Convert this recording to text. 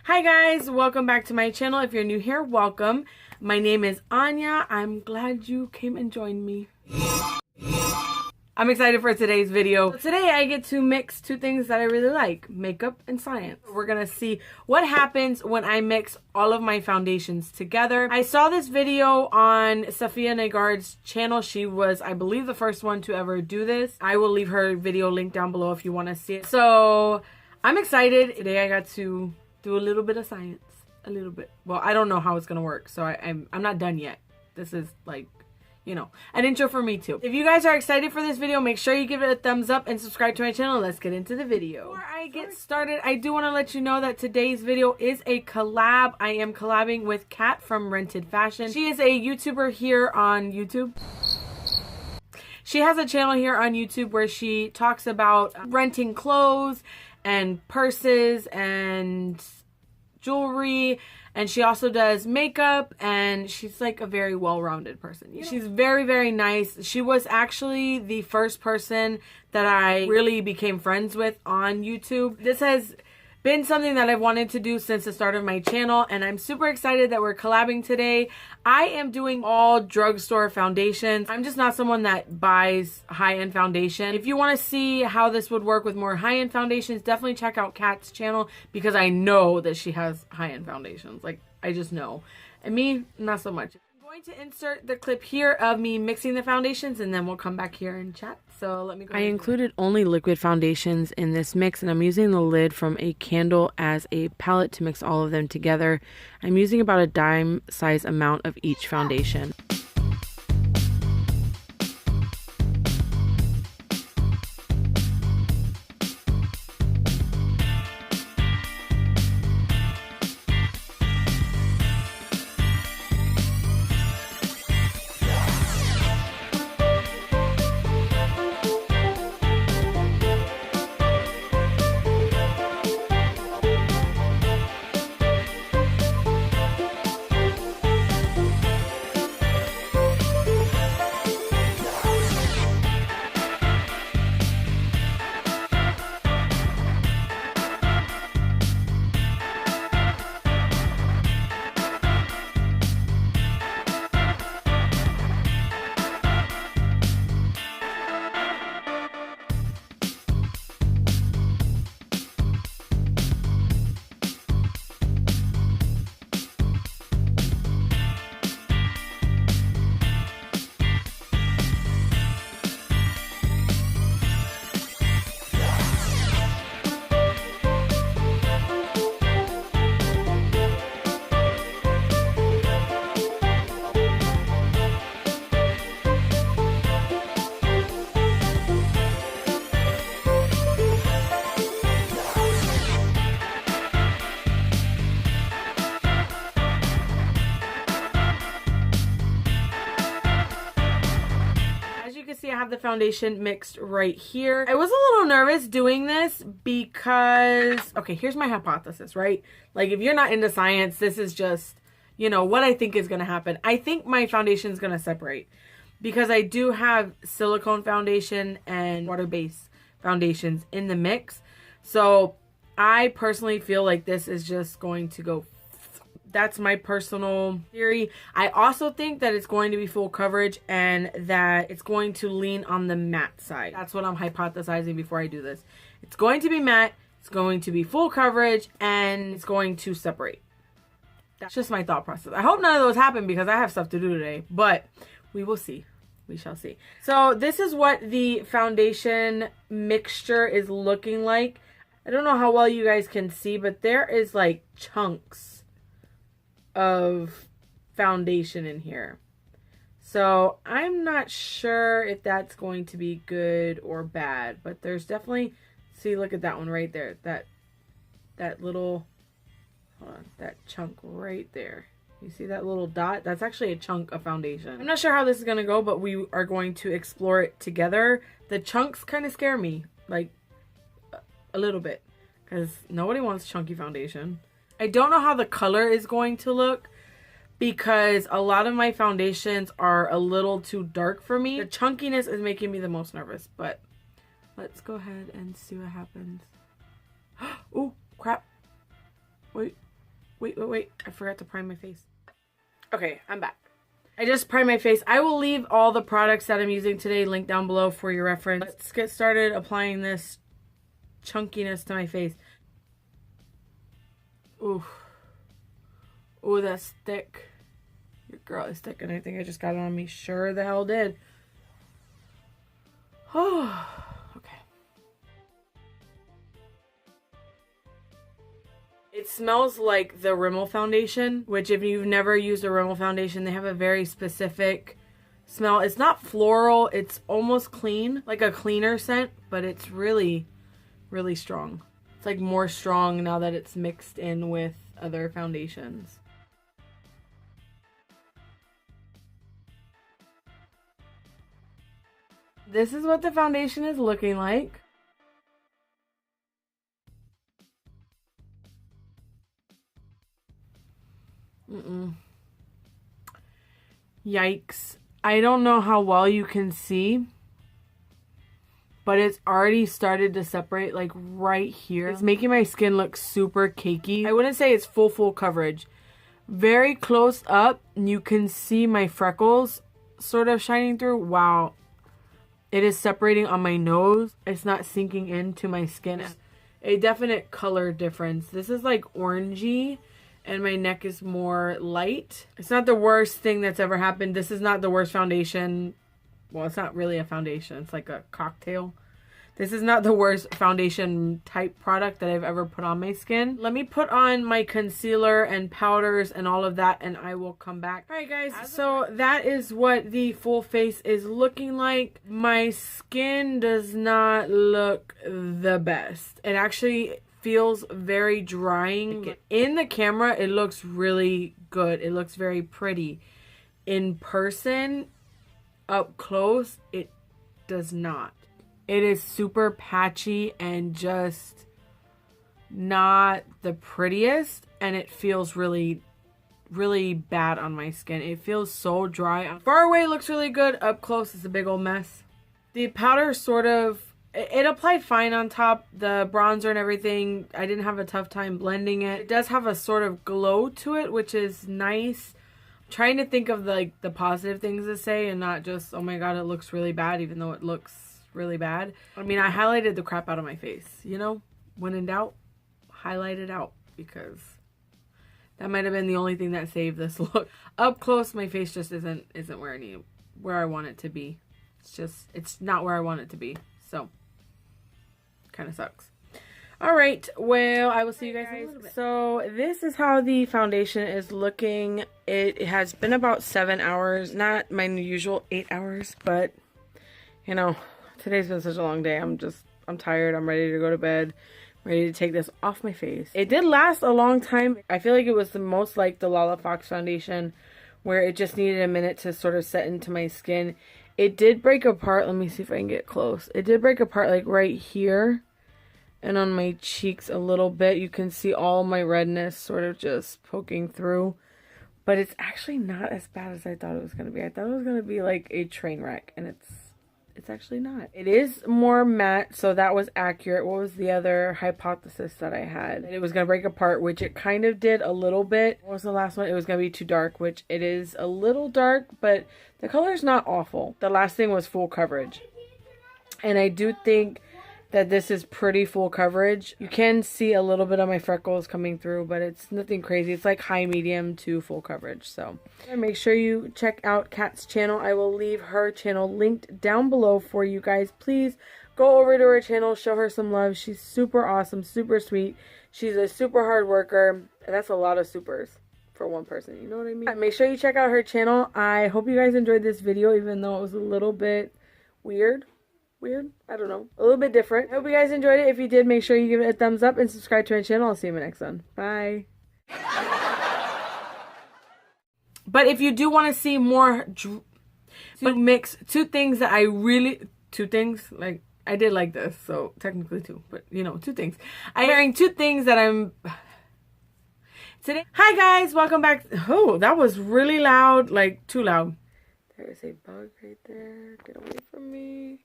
Hi guys, welcome back to my channel. If you're new here, welcome. My name is Anya. I'm glad you came and joined me. I'm excited for today's video. So today I get to mix two things that I really like, makeup and science. We're gonna see what happens when I mix all of my foundations together. I saw this video on Safia Nagard's channel. She was, I believe, the first one to ever do this. I will leave her video link down below if you wanna see it. So I'm excited. Today I got to do a little bit of science. A little bit. Well, I don't know how it's gonna work, so I'm not done yet. This is like, you know, an intro for me too. If you guys are excited for this video, make sure you give it a thumbs up and subscribe to my channel. Let's get into the video. Before I get started, I do want to let you know that today's video is a collab. I am collabing with Kat from Rented Fashion. She is a YouTuber here on YouTube. She has a channel here on YouTube where she talks about renting clothes and purses and jewelry, and she also does makeup, and she's like a very well-rounded person. She's very, very nice. She was actually the first person that I really became friends with on YouTube. This has been something that I've wanted to do since the start of my channel, and I'm super excited that we're collabing today. I am doing all drugstore foundations. I'm just not someone that buys high-end foundation. If you want to see how this would work with more high-end foundations, definitely check out Kat's channel, because I know that she has high-end foundations. Like, I just know. And me, not so much. I'm going to insert the clip here of me mixing the foundations, and then we'll come back here and chat. So let me go. I included only liquid foundations in this mix, and I'm using the lid from a candle as a palette to mix all of them together. I'm using about a dime size amount of each foundation. See, I have the foundation mixed right here. I was a little nervous doing this because, okay, here's my hypothesis, right? Like, if you're not into science, this is just, you know, what I think is going to happen. I think my foundation is going to separate because I do have silicone foundation and water-based foundations in the mix. So I personally feel like this is just going to go. That's my personal theory. I also think that it's going to be full coverage and that it's going to lean on the matte side. That's what I'm hypothesizing before I do this. It's going to be matte, it's going to be full coverage, and it's going to separate. That's just my thought process. I hope none of those happen because I have stuff to do today, but we will see. We shall see. So this is what the foundation mixture is looking like. I don't know how well you guys can see, but there is like chunks of foundation in here. So I'm not sure if that's going to be good or bad, but there's definitely, see, look at that one right there. That little, hold on, that chunk right there. You see that little dot? That's actually a chunk of foundation. I'm not sure how this is going to go, but we are going to explore it together. The chunks kind of scare me, like a little bit, because nobody wants chunky foundation. I don't know how the color is going to look because a lot of my foundations are a little too dark for me. The chunkiness is making me the most nervous, but let's go ahead and see what happens. Oh, crap. Wait, Wait. I forgot to prime my face. Okay, I'm back. I just primed my face. I will leave all the products that I'm using today linked down below for your reference. Let's get started applying this chunkiness to my face. Ooh. Ooh, that's thick. Your girl is thick, and I think I just got it on me. Sure the hell did. Oh, okay. It smells like the Rimmel foundation, which if you've never used a Rimmel foundation, they have a very specific smell. It's not floral. It's almost clean, like a cleaner scent, but it's really, really strong. It's like more strong now that it's mixed in with other foundations. This is what the foundation is looking like. Yikes. I don't know how well you can see, but it's already started to separate like right here. It's making my skin look super cakey. I wouldn't say it's full coverage. Very close up, you can see my freckles sort of shining through. Wow. It is separating on my nose. It's not sinking into my skin. A definite color difference. This is like orangey, and my neck is more light. It's not the worst thing that's ever happened. This is not the worst foundation. Well, it's not really a foundation. It's like a cocktail. This is not the worst foundation type product that I've ever put on my skin. Let me put on my concealer and powders and all of that, and I will come back. All right, guys. So that is what the full face is looking like. My skin does not look the best. It actually feels very drying. In the camera, it looks really good. It looks very pretty. In person, up close, it does not. It is super patchy and just not the prettiest, and it feels really, really bad on my skin. It feels so dry. Far away it looks really good. Up close it's a big old mess. The powder sort of, it applied fine on top. The bronzer and everything, I didn't have a tough time blending it. It does have a sort of glow to it, which is nice. I'm trying to think of the positive things to say and not just, oh my god, it looks really bad, even though it looks really bad. I mean, I highlighted the crap out of my face, you know? When in doubt, highlight it out, because that might have been the only thing that saved this look. Up close, my face just isn't where I want it to be. It's not where I want it to be. So, kind of sucks. All right, well, I will see you guys in a little bit. So this is how the foundation is looking. It has been about 7 hours, not my usual 8 hours, but you know, today's been such a long day. I'm tired. I'm ready to go to bed. I'm ready to take this off my face. It did last a long time. I feel like it was the most like the Lala Fox foundation, where it just needed a minute to sort of set into my skin. It did break apart. Let me see if I can get close. It did break apart like right here and on my cheeks a little bit. You can see all my redness sort of just poking through. But it's actually not as bad as I thought it was going to be. I thought it was going to be like a train wreck, and it's actually not. It is more matte, so that was accurate. What was the other hypothesis that I had? It was going to break apart, which it kind of did a little bit. What was the last one? It was going to be too dark, which it is a little dark, but the color is not awful. The last thing was full coverage. And I do think that this is pretty full coverage. You can see a little bit of my freckles coming through, but it's nothing crazy. It's like high, medium to full coverage. So make sure you check out Kat's channel. I will leave her channel linked down below for you guys. Please go over to her channel, show her some love. She's super awesome, super sweet. She's a super hard worker. That's a lot of supers for one person, you know what I mean? Make sure you check out her channel. I hope you guys enjoyed this video, even though it was a little bit weird, I don't know, a little bit different. I hope you guys enjoyed it. If you did, make sure you give it a thumbs up and subscribe to my channel. I'll see you in my next one. Bye. But if you do want to see more, mix two things that I really, like I did like this, so technically two, but you know, two things. I'm hearing two things that I'm today. Hi guys, welcome back. Oh, that was really loud, like too loud. There is a bug right there. Get away from me.